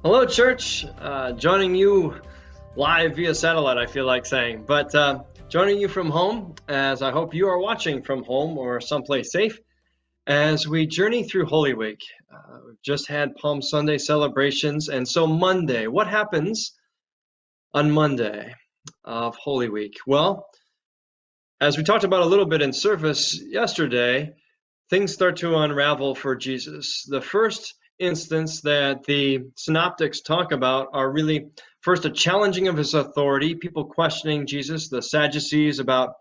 Hello, church. Joining you live via satellite, I feel like saying, but joining you from home, as I hope you are watching from home or someplace safe, as we journey through Holy Week. We've just had Palm Sunday celebrations, and so Monday. What happens on Monday of Holy Week? Well, as we talked about a little bit in service yesterday, things start to unravel for Jesus. The first instance that the synoptics talk about are really first a challenging of his authority, people questioning Jesus, the Sadducees about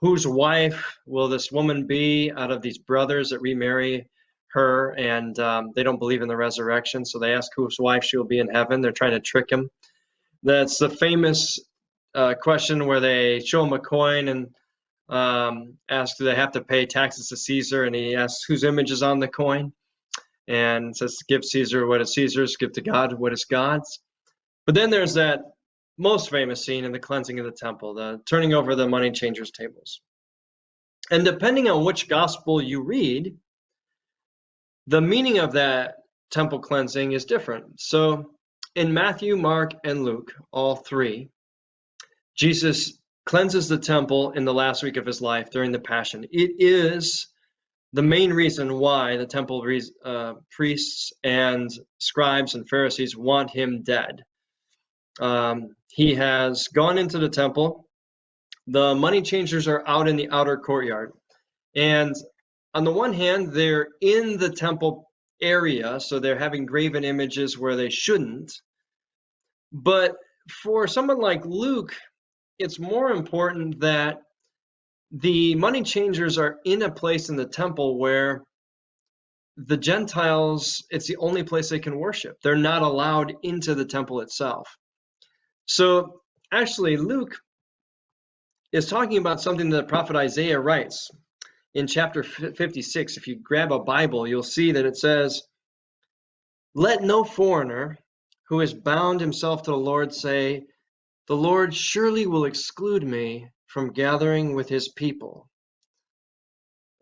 whose wife will this woman be out of these brothers that remarry her, and they don't believe in the resurrection, so they ask whose wife she will be in heaven. They're trying to trick him. That's the famous question where they show him a coin and asks, do they have to pay taxes to Caesar? And he asks whose image is on the coin, and says, give Caesar what is Caesar's, give to God what is God's. But then there's that most famous scene in the cleansing of the temple, the turning over the money changers' tables. And depending on which gospel you read, the meaning of that temple cleansing is different. So in Matthew, Mark, and Luke, all three, Jesus cleanses the temple in the last week of his life during the Passion. It is the main reason why the temple priests and scribes and Pharisees want him dead. He has gone into the temple. The money changers are out in the outer courtyard. And on the one hand, they're in the temple area, so they're having graven images where they shouldn't. But for someone like Luke, it's more important that the money changers are in a place in the temple where the Gentiles, it's the only place they can worship. They're not allowed into the temple itself. So actually, Luke is talking about something that the prophet Isaiah writes in chapter 56. If you grab a Bible, you'll see that it says, let no foreigner who has bound himself to the Lord say, the Lord surely will exclude me from gathering with his people.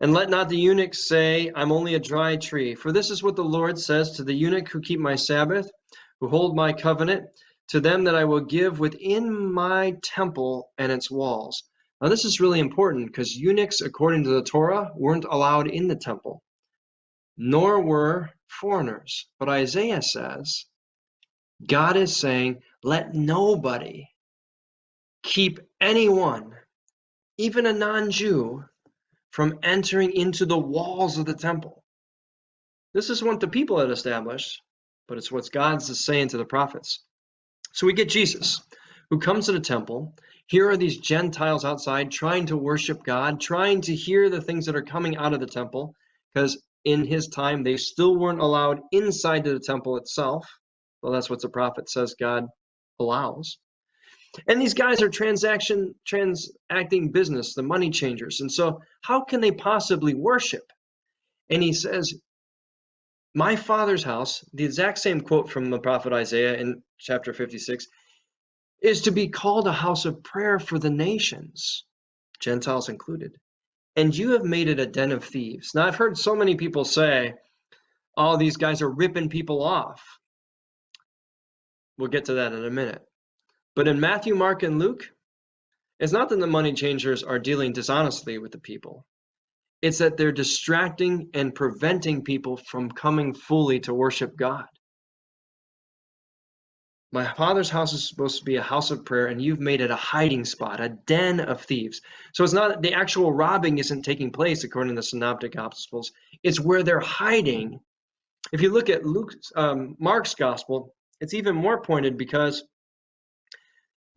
And let not the eunuch say, I'm only a dry tree. For this is what the Lord says to the eunuch who keep my Sabbath, who hold my covenant, to them that I will give within my temple and its walls. Now this is really important because eunuchs, according to the Torah, weren't allowed in the temple, nor were foreigners. But Isaiah says, God is saying, let nobody keep anyone, even a non-Jew, from entering into the walls of the temple. This is what the people had established, but it's what God's saying to the prophets. So we get Jesus, who comes to the temple. Here are these Gentiles outside trying to worship God, trying to hear the things that are coming out of the temple, because in his time, they still weren't allowed inside to the temple itself. Well, that's what the prophet says God allows. And these guys are transacting business, the money changers. And so how can they possibly worship? And he says, my Father's house, the exact same quote from the prophet Isaiah in chapter 56, is to be called a house of prayer for the nations, Gentiles included. And you have made it a den of thieves. Now, I've heard so many people say, oh, these guys are ripping people off. We'll get to that in a minute. But in Matthew, Mark, and Luke, it's not that the money changers are dealing dishonestly with the people. It's that they're distracting and preventing people from coming fully to worship God. My Father's house is supposed to be a house of prayer, and you've made it a hiding spot, a den of thieves. So it's not the actual robbing isn't taking place according to the Synoptic Gospels. It's where they're hiding. If you look at Mark's Gospel, it's even more pointed because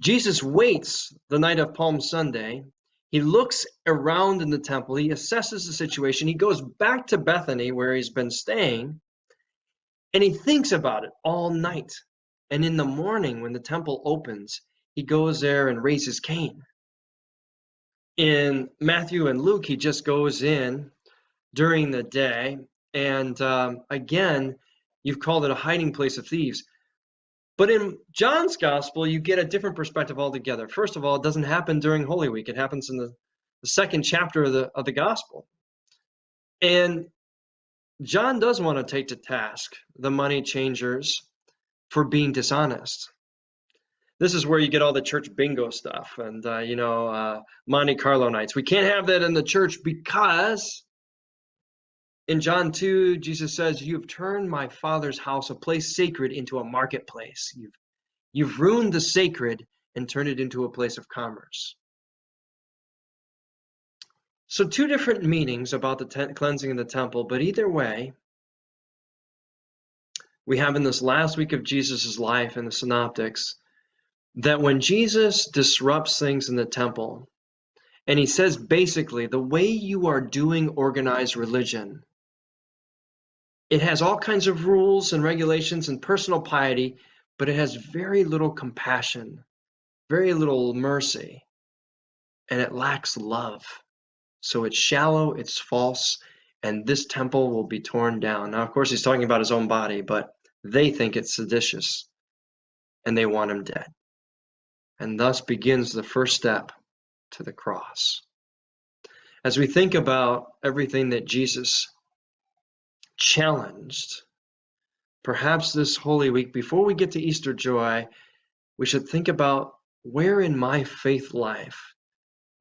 Jesus waits the night of Palm Sunday. He looks around in the temple. He assesses the situation. He goes back to Bethany where he's been staying, and he thinks about it all night. And in the morning when the temple opens, he goes there and raises Cain. In Matthew and Luke, he just goes in during the day. And again, you've called it a hiding place of thieves. But in John's gospel, you get a different perspective altogether. First of all, it doesn't happen during Holy Week. It happens in the second chapter of the gospel. And John does want to take to task the money changers for being dishonest. This is where you get all the church bingo stuff and, Monte Carlo nights. We can't have that in the church because in John 2, Jesus says, "You've turned my Father's house, a place sacred, into a marketplace." You've ruined the sacred and turned it into a place of commerce. So two different meanings about the cleansing of the temple, but either way, we have in this last week of Jesus' life in the Synoptics that when Jesus disrupts things in the temple, and he says basically, the way you are doing organized religion, it has all kinds of rules and regulations and personal piety, but it has very little compassion, very little mercy, and it lacks love. So it's shallow, it's false, and this temple will be torn down. Now, of course, he's talking about his own body, but they think it's seditious, and they want him dead. And thus begins the first step to the cross. As we think about everything that Jesus challenged, perhaps this Holy Week, before we get to Easter joy, we should think about where in my faith life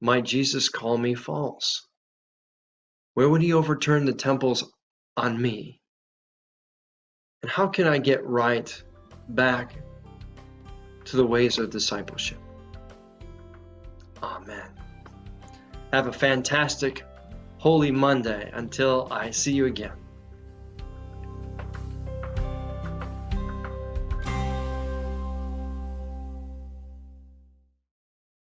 might Jesus call me false? Where would he overturn the temples on me? And how can I get right back to the ways of discipleship? Amen. Have a fantastic Holy Monday until I see you again.